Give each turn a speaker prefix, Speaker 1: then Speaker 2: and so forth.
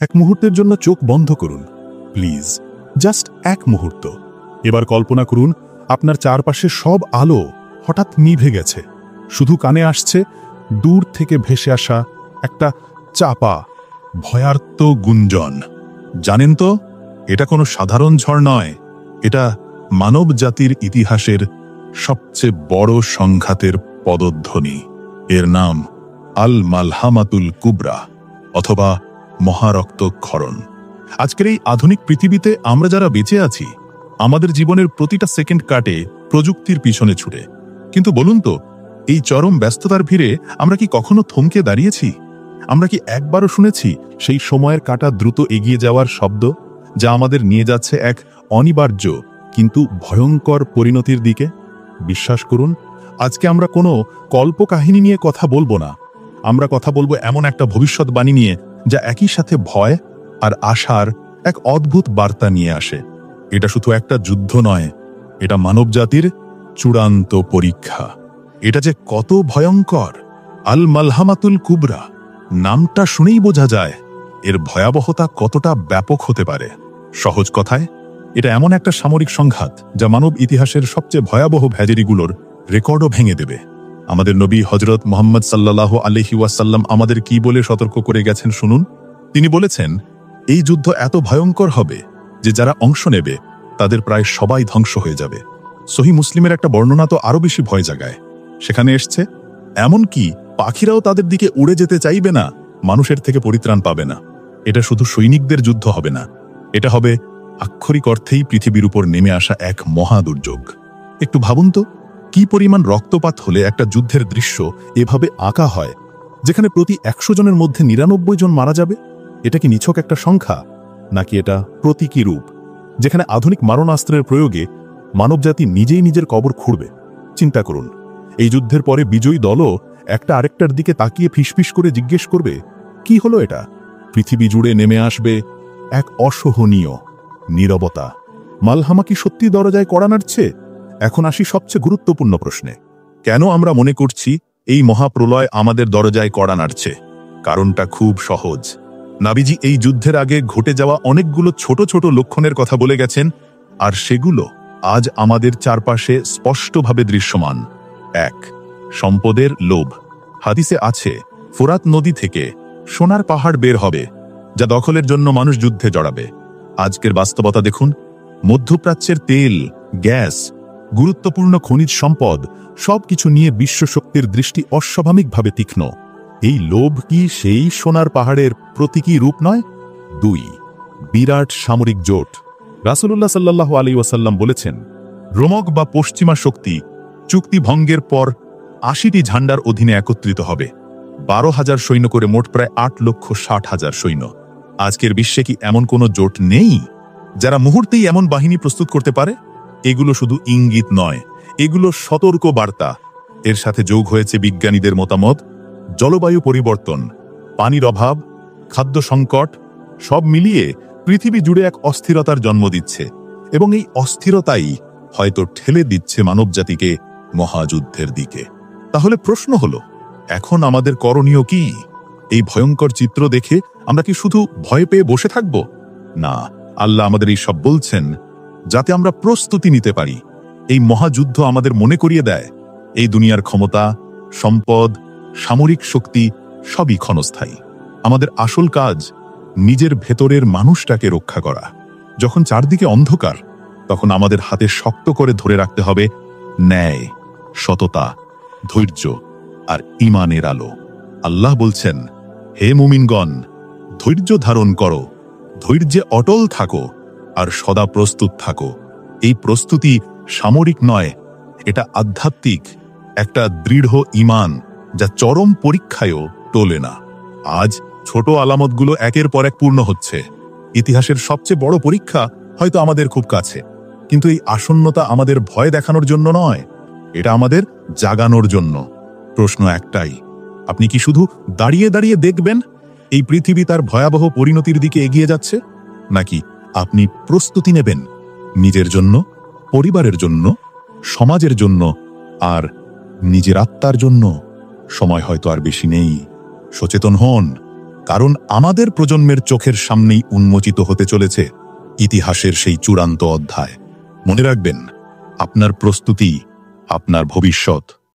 Speaker 1: এক মুহূর্তের জন্য চোখ বন্ধ করুন প্লিজ, জাস্ট এক মুহূর্ত। এবার কল্পনা করুন আপনার চারপাশে সব আলো হঠাৎ নিভে গেছে, শুধু কানে আসছে দূর থেকে ভেসে আসা একটা চাপা ভয়ার্ত গুঞ্জন। জানেন তো, এটা কোনো সাধারণ ঝড় নয়, এটা মানব জাতির ইতিহাসের সবচেয়ে বড় সংঘাতের পদধ্বনি। এর নাম আল মালহামাতুল কুবরা অথবা মহারক্তক্ষরণ। আজকের এই আধুনিক পৃথিবীতে আমরা যারা বেঁচে আছি, আমাদের জীবনের প্রতিটা সেকেন্ড কাটে প্রযুক্তির পিছনে ছুটে। কিন্তু বলুন তো, এই চরম ব্যস্ততার ভিড়ে আমরা কি কখনো থমকে দাঁড়িয়েছি? আমরা কি একবারও শুনেছি সেই সময়ের কাঁটা দ্রুত এগিয়ে যাওয়ার শব্দ, যা আমাদের নিয়ে যাচ্ছে এক অনিবার্য কিন্তু ভয়ঙ্কর পরিণতির দিকে? বিশ্বাস করুন, আজকে আমরা কোনো কল্পকাহিনী নিয়ে কথা বলবো না, আমরা কথা বলবো এমন একটা ভবিষ্যৎবাণী নিয়ে যা একই সাথে ভয় আর আশার এক অদ্ভুত বার্তা নিয়ে আসে। এটা শুধু একটা যুদ্ধ নয়, এটা মানবজাতির চূড়ান্ত পরীক্ষা। এটা যে কত ভয়ঙ্কর! আল মালহামাতুল কুবরা নামটা শুনেই বোঝা যায় এর ভয়াবহতা কতটা ব্যাপক হতে পারে। সহজ কথায়, এটা এমন একটা সামরিক সংঘাত যা মানব ইতিহাসের সবচেয়ে ভয়াবহ ভ্যাজেরিগুলোর রেকর্ডও ভেঙে দেবে। আমাদের নবী হজরত মুহাম্মদ সাল্লাল্লাহু আলাইহি ওয়াসাল্লাম আমাদের কি বলে সতর্ক করে গেছেন শুনুন। তিনি বলেছেন, এই যুদ্ধ এত ভয়ঙ্কর হবে যে যারা অংশ নেবে তাদের প্রায় সবাই ধ্বংস হয়ে যাবে। সহিহ মুসলিমের একটা বর্ণনা তো আরো বেশি ভয় জাগায়। সেখানে এসছে, এমনকি পাখিরাও তাদের দিকে উড়ে যেতে চাইবে না, মানুষের থেকে পরিত্রাণ পাবে না। এটা শুধু সৈনিকদের যুদ্ধ হবে না, এটা হবে আক্ষরিক অর্থেই পৃথিবীর উপর নেমে আসা এক মহা দুর্যোগ। একটু ভাবুন তো, কি পরিমাণ রক্তপাত হলে একটা যুদ্ধের দৃশ্য এভাবে আঁকা হয়, যেখানে প্রতি 100 জনের মধ্যে 99 জন মারা যাবে? এটা কি নিছক একটা সংখ্যা, নাকি এটা প্রতীকী রূপ, যেখানে আধুনিক মারণাস্ত্রের প্রয়োগে মানবজাতি নিজেই নিজের কবর খুঁড়বে? চিন্তা করুন, এই যুদ্ধের পরে বিজয়ী দলও একটা আরেকটার দিকে তাকিয়ে ফিসফিস করে জিজ্ঞেস করবে, কি হলো এটা? পৃথিবী জুড়ে নেমে আসবে এক অসহনীয় নীরবতা। মালহামা কি সত্যি দরজায় কড়া নাড়ছে? এখন আসি সবচেয়ে গুরুত্বপূর্ণ প্রশ্নে। কেন আমরা মনে করছি এই মহাপ্রলয় আমাদের দরজায় কড়া নাড়ছে? কারণটা খুব সহজ। নাবিজি এই যুদ্ধের আগে ঘটে যাওয়া অনেকগুলো ছোট ছোট লক্ষণের কথা বলে গেছেন, আর সেগুলো আজ আমাদের চারপাশে স্পষ্টভাবে দৃশ্যমান। 1. সম্পদের লোভ। হাদিসে আছে, ফোরাত নদী থেকে সোনার পাহাড় বের হবে, যা দখলের জন্য মানুষ যুদ্ধে জড়াবে। আজকের বাস্তবতা দেখুন, মধ্যপ্রাচ্যের তেল, গ্যাস, গুরুত্বপূর্ণ খনিজ সম্পদ সবকিছু নিয়ে বিশ্বশক্তির দৃষ্টি অস্বাভাবিকভাবে তীক্ষ্ণ। এই লোভ কি সেই সোনার পাহাড়ের প্রতীকী রূপ নয়? 2. বিরাট সামরিক জোট। রাসূলুল্লাহ সাল্লাল্লাহু আলাইহি ওয়াসাল্লাম বলেছেন, রোমক বা পশ্চিমা শক্তি চুক্তি ভঙ্গের পর 80টি ঝান্ডার অধীনে একত্রিত হবে। 12,000 সৈন্য করে মোট প্রায় 8,60,000 সৈন্য। আজকের বিশ্বে কি এমন কোনো জোট নেই যারা মুহূর্তেই এমন বাহিনী প্রস্তুত করতে পারে? এগুলো শুধু ইঙ্গিত নয়, এগুলো সতর্ক বার্তা। এর সাথে যোগ হয়েছে বিজ্ঞানীদের মতামত, জলবায়ু পরিবর্তন, পানির অভাব, খাদ্য সংকট, সব মিলিয়ে পৃথিবী জুড়ে এক অস্থিরতার জন্ম দিচ্ছে, এবং এই অস্থিরতাই হয়তো ঠেলে দিচ্ছে মানবজাতিকে মহাযুদ্ধের দিকে। তাহলে প্রশ্ন হলো, এখন আমাদের করণীয় কি? এই ভয়ঙ্কর চিত্র দেখে আমরা কি শুধু ভয় পেয়ে বসে থাকব? না, আল্লাহ আমাদের এই সব বলছেন যাতে আমরা প্রস্তুতি নিতে পারি। এই মহাযুদ্ধ আমাদের মনে করিয়ে দেয়, এই দুনিয়ার ক্ষমতা, সম্পদ, সামরিক শক্তি সবই ক্ষণস্থায়ী। আমাদের আসল কাজ নিজের ভেতরের মানুষটাকে রক্ষা করা। যখন চারদিকে অন্ধকার, তখন আমাদের হাতে শক্ত করে ধরে রাখতে হবে ন্যায়, সততা, ধৈর্য আর ঈমানের আলো। আল্লাহ বলছেন, হে মুমিনগণ, ধৈর্য ধারণ করো, ধৈর্যে অটল থাকো আর সদা প্রস্তুত থাকো। এই প্রস্তুতি সামরিক নয়, এটা আধ্যাত্মিক, একটা দৃঢ় ঈমান যা চরম পরীক্ষায়ও টলে না। আজ ছোট আলামতগুলো একের পর এক পূর্ণ হচ্ছে। ইতিহাসের সবচেয়ে বড় পরীক্ষা হয়তো আমাদের খুব কাছে, কিন্তু এই আসন্নতা আমাদের ভয় দেখানোর জন্য নয়, এটা আমাদের জাগানোর জন্য। প্রশ্ন একটাই, আপনি কি শুধু দাঁড়িয়ে দাঁড়িয়ে দেখবেন এই পৃথিবী তার ভয়াবহ পরিণতির দিকে এগিয়ে যাচ্ছে, নাকি আপনি প্রস্তুতি নেবেন নিজের জন্য, পরিবারের জন্য, সমাজের জন্য আর নিজের আত্মার জন্য? সময় হয়তো আর বেশি নেই। সচেতন হন, কারণ আমাদের প্রজন্মের চোখের সামনেই উন্মোচিত হতে চলেছে ইতিহাসের সেই চূড়ান্ত অধ্যায়। মনে রাখবেন, আপনার প্রস্তুতি আপনার ভবিষ্যৎ।